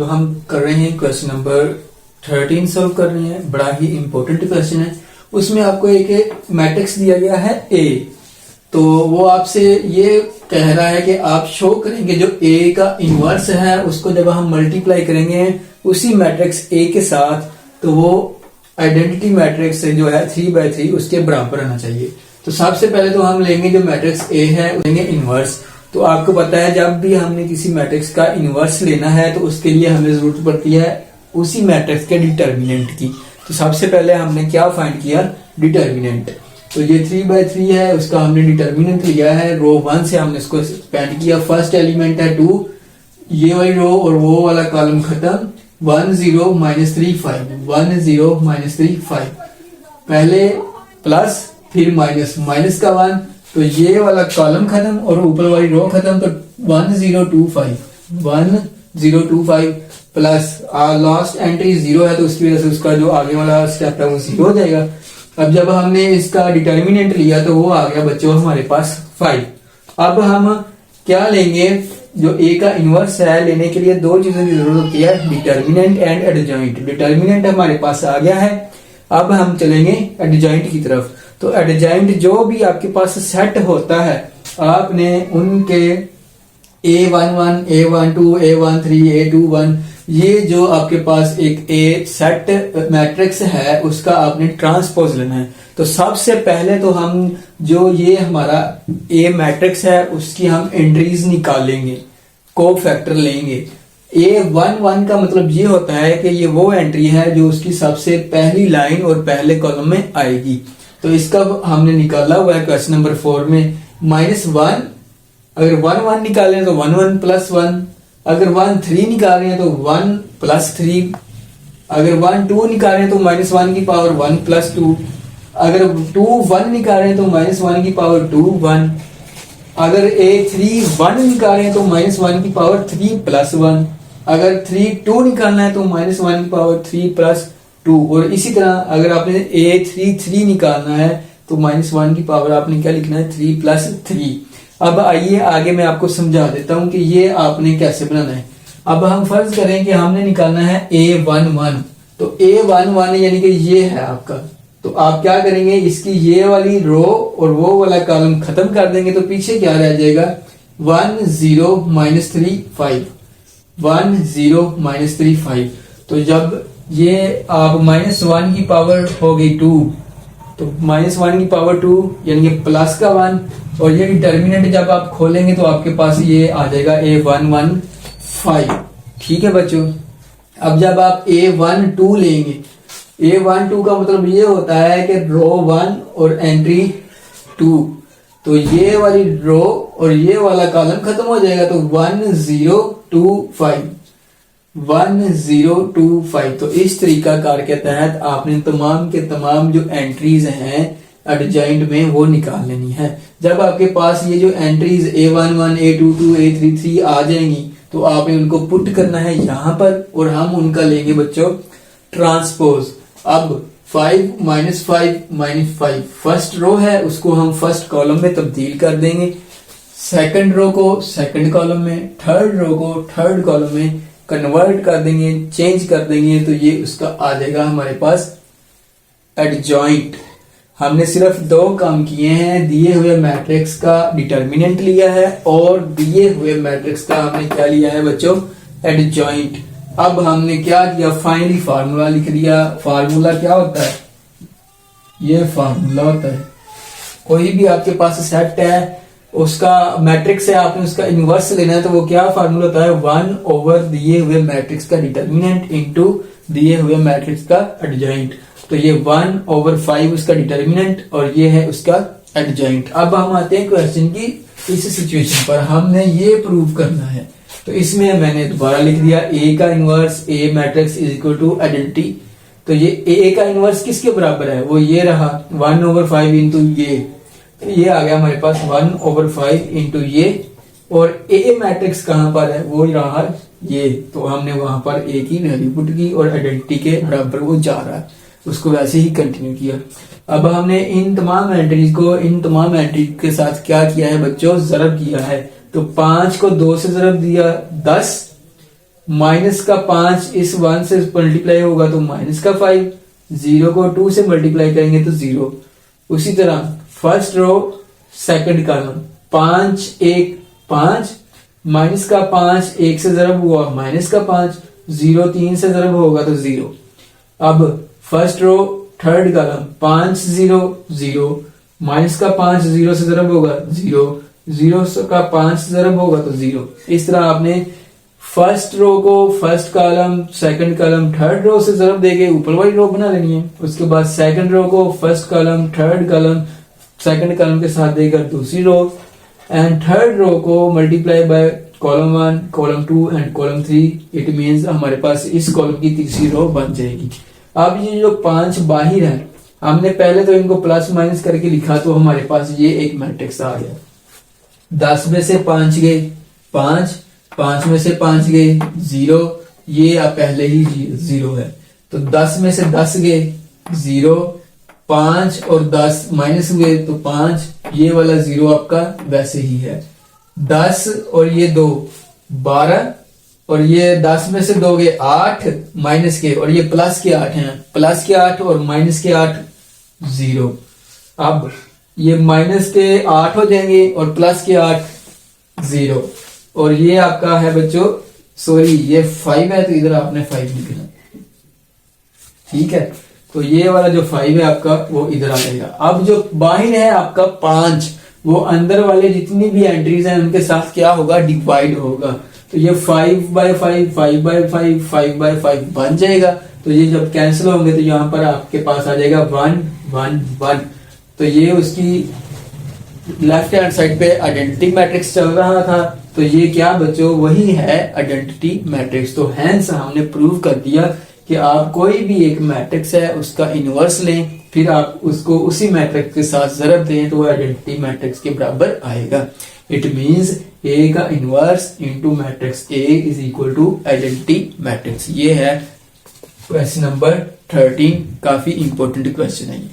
जो हम कर रहे हैं क्वेश्चन नंबर 13 सॉल्व कर रहे हैं। बड़ा ही इंपॉर्टेंट क्वेश्चन है। उसमें आपको एक मैट्रिक्स दिया गया है ए, तो वो आपसे ये कह रहा है कि आप शो करेंगे जो ए का इनवर्स है उसको जब हम मल्टीप्लाई करेंगे उसी मैट्रिक्स ए के साथ, तो वो आइडेंटिटी मैट्रिक्स जो है 3/3 उसके बराबर आना चाहिए। तो सबसे पहले तो हम लेंगे जो मैट्रिक्स ए है लेंगे इनवर्स। तो आपको पता है जब भी हमने किसी मैट्रिक्स का इनवर्स लेना है तो उसके लिए हमें जरूरत पड़ती है उसी मैट्रिक्स के डिटर्मिनेंट की। तो सबसे पहले हमने क्या फाइंड किया, डिटर्मिनेंट। तो ये 3/3 है, उसका हमने डिटर्मिनेंट लिया है। रो 1 से हमने इसको एक्सपेंड किया। फर्स्ट एलिमेंट है 2, ये वाली रो और वो वाला कॉलम खत्म। 1 0 -3 5, 1 0 -3 5, पहले प्लस फिर माइनस, माइनस का 1, तो ये वाला कॉलम खत्म और ऊपर वाली रो खत्म। तो 1 0 2 5, 1 0 2 5 प्लस लास्ट एंट्री 0 है तो उसकी वजह से उसका जो आगे वाला स्टेप है वो 0 हो जाएगा। अब जब हमने इसका डिटर्मिनेंट लिया तो वो आ गया बच्चों हमारे पास 5। अब हम क्या लेंगे, जो ए का इनवर्स है लेने के लिए दो चीजों की जरूरत होती है, डिटर्मिनेंट एंड एडजॉइंट। डिटर्मिनेंट हमारे पास आ गया है, अब हम चलेंगे एडजॉइंट की तरफ। तो एडजॉइंट जो भी आपके पास सेट होता है आपने उनके A11, A12, A13, A21 ये जो आपके पास एक ए सेट मैट्रिक्स है उसका आपने ट्रांसपोज लेना है। तो सबसे पहले तो हम जो ये हमारा ए मैट्रिक्स है उसकी हम एंट्रीज निकालेंगे, को फैक्टर लेंगे। A11 का मतलब ये होता है कि ये वो एंट्री है जो उसकी सबसे पहली लाइन और पहले कॉलम में आएगी। तो इसका हमने निकाला हुआ है क्वेश्चन नंबर 4 में। -1 अगर 1 1 निकाल रहे हैं तो 1 1 + 1, अगर 1 3 निकाल रहे हैं तो 1 + 3, अगर 1 2 निकाल रहे हैं तो -1 की पावर 1 + 2, अगर 2 1 निकाल रहे हैं तो -1 की पावर 2 1, अगर A3 1 निकाल रहे हैं तो -1 की पावर 3 + 1, अगर 3 2 निकालना है तो -1 की पावर 3 + 2, और इसी तरह अगर आपने A3 3 निकालना है तो -1 की पावर आपने क्या लिखना है 3 + 3। अब आइए आगे मैं आपको समझा देता हूं कि ये आपने कैसे बनाना है। अब हम फर्ज करें कि हमने निकालना है A11, तो A11 यानी कि ये है आपका। तो आप क्या करेंगे, इसकी ये वाली रो और वो वाला कॉलम खत्म कर देंगे तो पीछे क्या रह जाएगा 1 0 -3 5, 1 0 -3 5। तो जब ये आप -1 की पावर हो गई 2, तो -1 की पावर 2 यानी कि प्लस का 1, और ये डिटर्मिनेंट जब आप खोलेंगे तो आपके पास ये आ जाएगा A115। ठीक है बच्चों। अब जब आप A12 लेंगे, A12 का मतलब ये होता है कि रो 1 और एंट्री 2, तो ये वाली रो और ये वाला कॉलम खत्म हो जाएगा तो 1 0 2 5, 1 0 2 5। तो इस तरीका कार के तहत आपने तमाम के तमाम जो एंट्रीज हैं एडजॉइंट में वो निकाल लेनी है। जब आपके पास ये जो एंट्रीज A11, A22, A33 आ जाएंगी तो आपने उनको पुट करना है यहां पर और हम उनका लेंगे बच्चों ट्रांसपोज। अब 5 -5 -5 फर्स्ट रो है उसको हम फर्स्ट कॉलम में तब्दील कर देंगे, सेकंड रो को सेकंड कॉलम में, थर्ड रो को थर्ड कॉलम में कन्वर्ट कर देंगे, चेंज कर देंगे, तो ये उसका आ जाएगा हमारे पास एडजॉइंट। हमने सिर्फ दो काम किए हैं, दिए हुए मैट्रिक्स का डिटर्मिनेंट लिया है और दिए हुए मैट्रिक्स का हमने क्या लिया है बच्चों, एडजॉइंट। अब हमने क्या किया, फाइनली फार्मूला लिख दिया। फार्मूला क्या होता है, ये फार्मूला होता है कोई भी आपके पास सेट है उसका मैट्रिक्स है, आपने उसका इनवर्स लेना है तो वो क्या फार्मूला होता है 1/, दिए हुए मैट्रिक्स का डिटर्मिनेंट इंटू दिए हुए मैट्रिक्स का एडजॉइंट। तो ये 1/5 उसका डिटर्मिनेंट और ये है उसका एडजॉइंट। अब हम आते हैं क्वेश्चन की इस सिचुएशन पर, हमने ये प्रूव करना है। तो इसमें मैंने दोबारा लिख दिया ए का inverse A matrix is equal to identity. तो ये ए का इनवर्स किसके बराबर है, वो ये रहा 1/5 इंटू ये आ गया हमारे पास 1/5 इंटू ये, और ए मैट्रिक्स कहां पर है वो रहा ये, तो हमने वहां पर ए की वैल्यू पुट की और आइडेंटिटी के बराबर वो जा रहा है, उसको वैसे ही कंटिन्यू किया। अब हमने इन तमाम एंट्रीज को इन तमाम एंट्री के साथ क्या किया है बच्चों, जरब किया है। तो 5 को 2 से जरब दिया 10, माइनस का 5 इस 1 से मल्टीप्लाई होगा तो माइनस का 5, 0 को 2 से मल्टीप्लाई करेंगे तो 0। उसी तरह first row second column 5 1 5, minus का 5 1 से जरब हुआ माइनस का 5, 0 3 से जरब होगा तो 0। अब first row third column 5 0 0, minus का 5 0 से जरब होगा 0, 0 का 5 से जरब होगा तो 0। इस तरह आपने फर्स्ट रो को first column second column third row से जरब देके ऊपर वाली रो बना लेनी है। उसके बाद सेकंड रो को first column third column second column के साथ देकर दूसरी रो, एंड थर्ड रो को multiply by column 1 column 2 and column 3। It means हमारे पास इस कॉलम की तीसरी रो बन जाएगी। अब ये जो 5 बाहिर है, हमने पहले तो इनको प्लस माइनस करके लिखा तो हमारे पास ये एक मैट्रिक्स आ गया। 10 में से 5 गए 5, 5 में से 5 गए 0, ये आप पहले ही 0 है। तो 10 में से 10 गए 0, 5 और 10 माइनस हुए तो 5, ये वाला 0 आपका वैसे ही है। 10 और ये 2 12, और ये 10 में से 2 गए 8 माइनस के, और ये प्लस के 8 हैं, प्लस के 8 और माइनस के 8 0। अब ये माइनस के 8 हो जाएंगे और प्लस के 8 0, और ये आपका है बच्चों, सॉरी ये 5 है तो इधर आपने 5 लिखना, ठीक है। तो ये वाला जो 5 है आपका वो इधर आ जाएगा। अब जो बाहिर है आपका 5, वो अंदर वाले जितनी भी एंट्रीज हैं उनके साथ क्या होगा, डिवाइड होगा। तो ये 5/5 5/5 5/5 बन जाएगा। तो ये जब कैंसिल होंगे तो यहाँ पर आपके पास आ जाएगा 1 1 1। तो ये उसकी लेफ्ट हैंड साइड पे आइडेंटिटी मैट्रिक्स चल रहा था। तो ये क्या बच्चों, वही है आइडेंटिटी मैट्रिक्स। तो हैंस हमने प्रूव कर दिया कि आप कोई भी एक मैट्रिक्स है उसका इनवर्स लें, फिर आप उसको उसी मैट्रिक्स के साथ जरब दें तो वो आइडेंटिटी मैट्रिक्स के बराबर आएगा। इट मींस ए का inverse into matrix A is equal to identity matrix. ये है क्वेश्चन नंबर 13, काफी इंपॉर्टेंट क्वेश्चन है ये।